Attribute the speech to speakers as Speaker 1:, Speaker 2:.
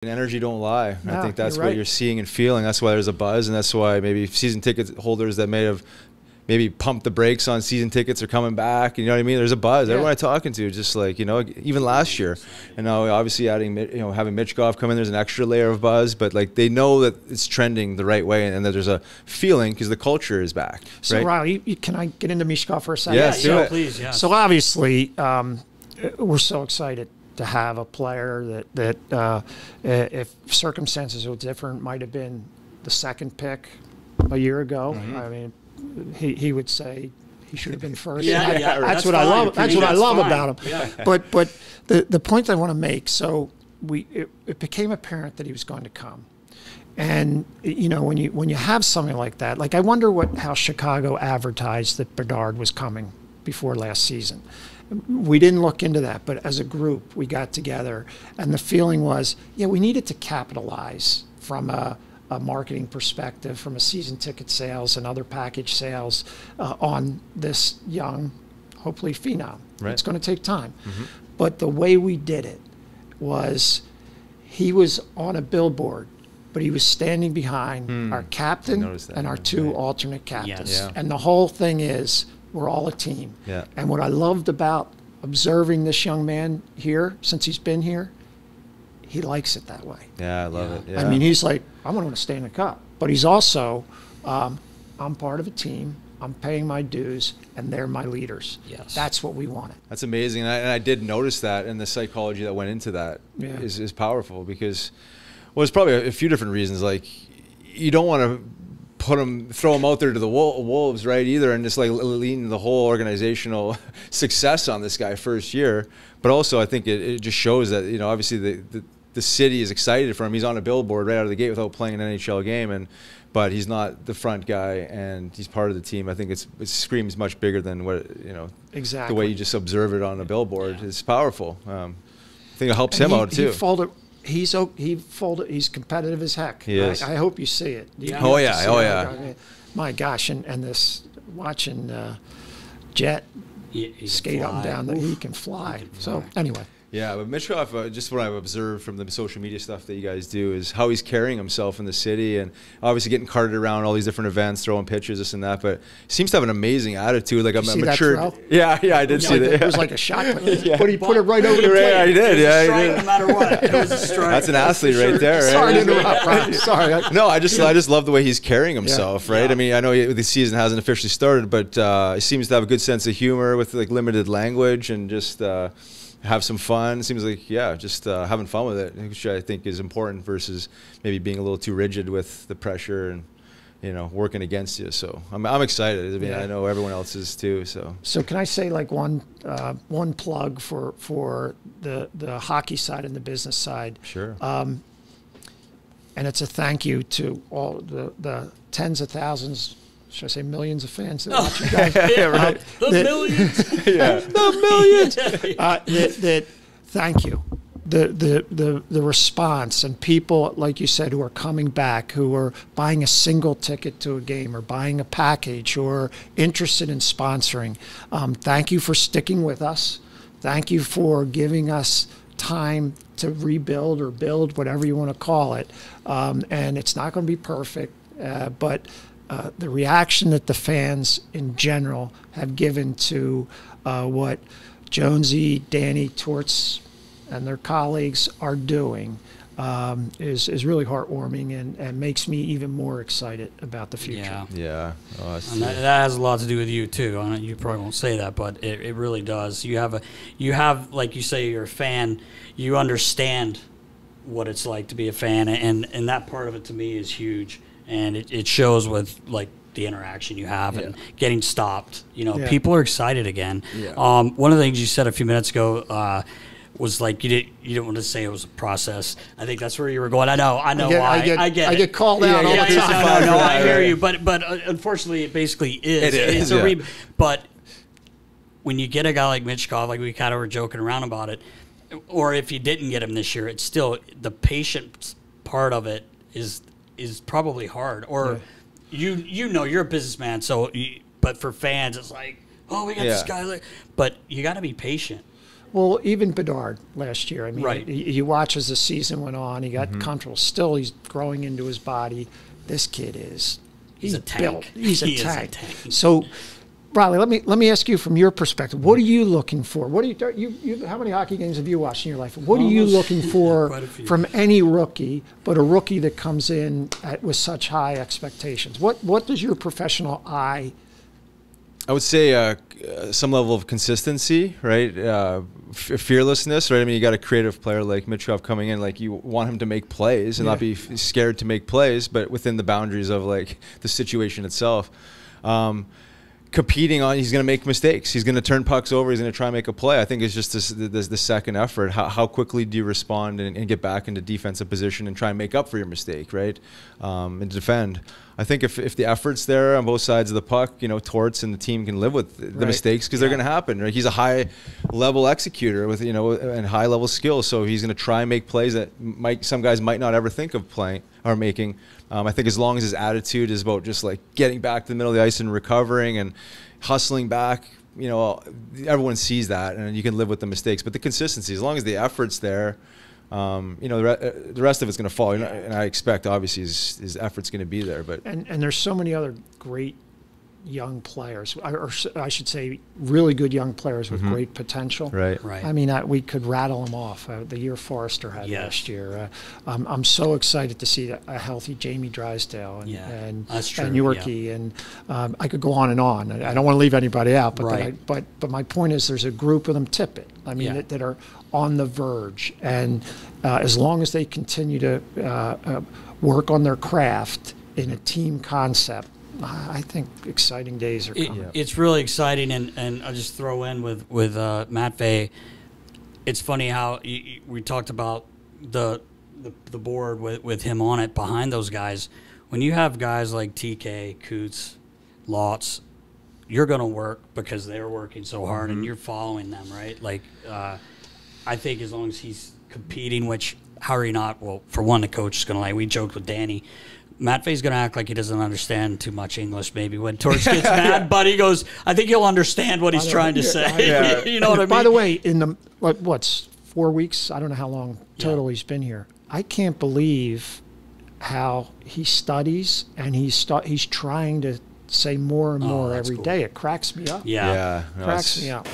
Speaker 1: And energy don't lie.
Speaker 2: No,
Speaker 1: I think that's
Speaker 2: you're
Speaker 1: what
Speaker 2: right.
Speaker 1: you're seeing and feeling. That's why there's a buzz, and that's why maybe season ticket holders that may have maybe pumped the brakes on season tickets are coming back. You know what I mean? There's a buzz.
Speaker 2: Yeah.
Speaker 1: Everyone I'm talking to, just like, you know, even last year, and now obviously adding, you know, having Michkov come in, there's an extra layer of buzz. But like they know that it's trending the right way, and that there's a feeling because the culture is back.
Speaker 2: So
Speaker 1: right?
Speaker 2: Riley, can I get into Michkov for a second?
Speaker 1: Yes, do it.
Speaker 3: Please, yeah.
Speaker 2: So obviously, we're so excited to have a player that if circumstances were different, might have been the second pick a year ago.
Speaker 1: Mm-hmm.
Speaker 2: I mean, he would say he should have been first.
Speaker 3: Yeah, yeah,
Speaker 2: that's what I love. That's what I love about him.
Speaker 3: Yeah.
Speaker 2: But the point I want to make. So it became apparent that he was going to come. And you know, when you have something like that, like I wonder how Chicago advertised that Bedard was coming before last season. We didn't look into that, but as a group, we got together, and the feeling was, yeah, we needed to capitalize from a marketing perspective, from a season ticket sales and other package sales on this young, hopefully phenom.
Speaker 1: Right.
Speaker 2: It's going to take time.
Speaker 1: Mm-hmm.
Speaker 2: But the way we did it was he was on a billboard, but he was standing behind our captain and our two alternate captains.
Speaker 3: Yes.
Speaker 1: Yeah.
Speaker 2: And the whole thing is, we're all a team.
Speaker 1: Yeah.
Speaker 2: And what I loved about observing this young man here, since he's been here, he likes it that way.
Speaker 1: Yeah, I love it. Yeah.
Speaker 2: I mean, he's like, I want to stay in the cup. But he's also, I'm part of a team. I'm paying my dues, and they're my leaders.
Speaker 3: Yes.
Speaker 2: That's what we wanted.
Speaker 1: That's amazing, and I did notice that, and the psychology that went into that is powerful because, well, there's probably a few different reasons. Like, you don't want to throw him out there to the wolves, right? Either, and just like lean the whole organizational success on this guy first year. But also, I think it just shows that, you know, obviously the city is excited for him. He's on a billboard right out of the gate without playing an NHL game, but he's not the front guy, and he's part of the team. I think it screams much bigger than what, you know,
Speaker 2: exactly.
Speaker 1: the way you just observe it on a billboard. Yeah. It's powerful. I think it helps
Speaker 2: and
Speaker 1: him out too.
Speaker 2: He's competitive as heck.
Speaker 1: He is.
Speaker 2: I hope you see it.
Speaker 1: Oh yeah.
Speaker 2: I mean, my gosh, and this watching Jet skate up and down, he can fly. So anyway.
Speaker 1: Yeah, but Michkov, just what I've observed from the social media stuff that you guys do is how he's carrying himself in the city, and obviously getting carted around all these different events, throwing pictures, this and that. But he seems to have an amazing attitude, like a mature. Yeah, I did see that.
Speaker 2: It was like a shot, but he put it right over the plate.
Speaker 1: Yeah, he did. Yeah, he did.
Speaker 3: No matter what, it was a strike.
Speaker 1: That's an athlete right there. Right?
Speaker 2: Sorry to interrupt, Ron. Sorry.
Speaker 1: No, I just love the way he's carrying himself.
Speaker 2: Yeah.
Speaker 1: Right.
Speaker 3: Yeah.
Speaker 1: I mean, I know the season hasn't officially started, but he seems to have a good sense of humor with like limited language and just. Have some fun. Seems like, yeah, just having fun with it, which I think is important versus maybe being a little too rigid with the pressure and, you know, working against you. So I'm excited. I mean, I know everyone else is too. So
Speaker 2: can I say like one plug for the hockey side and the business side?
Speaker 1: Sure.
Speaker 2: And it's a thank you to all the tens of thousands. Should I say millions of fans that watch you guys?
Speaker 3: Yeah, right. The millions.
Speaker 1: Yeah.
Speaker 2: The millions. that thank you. The response and people, like you said, who are coming back, who are buying a single ticket to a game or buying a package or interested in sponsoring. Thank you for sticking with us. Thank you for giving us time to rebuild or build, whatever you want to call it. And it's not going to be perfect, but the reaction that the fans in general have given to what Jonesy, Danny, Torts, and their colleagues are doing is really heartwarming and makes me even more excited about the future.
Speaker 3: Yeah.
Speaker 1: Yeah. Oh,
Speaker 3: And that has a lot to do with you too. You probably won't say that, but it really does. You have like you say, you're a fan. You understand what it's like to be a fan, and that part of it to me is huge. And it shows with like the interaction you have and getting stopped. You know, people are excited again.
Speaker 1: Yeah.
Speaker 3: One of the things you said a few minutes ago was like you didn't want to say it was a process. I think that's where you were going. I know why. I get
Speaker 2: called out all the time.
Speaker 3: No, I hear you. But unfortunately, it basically is. It's a but when you get a guy like Michkov, like we kind of were joking around about it, or if you didn't get him this year, it's still the patient part of it is probably hard. Or you know you're a businessman, so but for fans it's like, oh, we got this guy, but you got to be patient.
Speaker 2: Well, even Bedard last year. I mean,
Speaker 3: Right.
Speaker 2: you watch as the season went on, he got comfortable. Still, he's growing into his body. This kid is.
Speaker 3: He's a tank.
Speaker 2: Built. He's
Speaker 3: He
Speaker 2: a
Speaker 3: is a
Speaker 2: tank.
Speaker 3: tank.
Speaker 2: So, Riley, let me ask you from your perspective. What are you looking for? What are you how many hockey games have you watched in your life? What are you looking for
Speaker 3: Quite a few.
Speaker 2: from any rookie, but a rookie that comes in with such high expectations? What does your professional eye?
Speaker 1: I would say some level of consistency, right? Fearlessness, right? I mean, you got a creative player like Michkov coming in, like you want him to make plays and not be scared to make plays, but within the boundaries of like the situation itself. Competing on, he's going to make mistakes. He's going to turn pucks over. He's going to try and make a play. I think it's just the second effort. How quickly do you respond and get back into defensive position and try and make up for your mistake, right? And defend. I think if the effort's there on both sides of the puck, you know, Torts and the team can live with the mistakes because they're going to happen. Right? He's a high-level executor with, you know, and high-level skill, so he's going to try and make plays that some guys might not ever think of playing or making. I think as long as his attitude is about just like getting back to the middle of the ice and recovering and hustling back, you know, everyone sees that and you can live with the mistakes. But the consistency, as long as the effort's there, you know, the rest of it's going to fall. And I expect, obviously, his effort's going to be there. But
Speaker 2: And there's so many other great young players, or I should say really good young players with great potential.
Speaker 1: Right.
Speaker 2: I mean, we could rattle them off. The year Forrester had last year. I'm so excited to see a healthy Jamie Drysdale and Yorkie, and I could go on and on. I don't want to leave anybody out, but but my point is, there's a group of them. Tippett. I mean, that are on the verge, and as long as they continue to work on their craft in a team concept, I think exciting days are coming.
Speaker 3: It's really exciting, and I'll just throw in with Matvei. It's funny how we talked about the board with him on it behind those guys. When you have guys like TK, Coots, Lotz, you're going to work because they're working so hard, and you're following them, right? Like, I think as long as he's competing, which how are you not? Well, for one, the coach is going to we joked with Danny. Matvei's going to act like he doesn't understand too much English maybe when Torts gets mad, but he goes, I think he'll understand what he's trying to say. You know what I mean?
Speaker 2: By the way, in the, what's 4 weeks? I don't know how long total he's been here. I can't believe how he studies, and he's trying to say more and more every day. It cracks me up.
Speaker 3: Yeah.
Speaker 2: Cracks me up.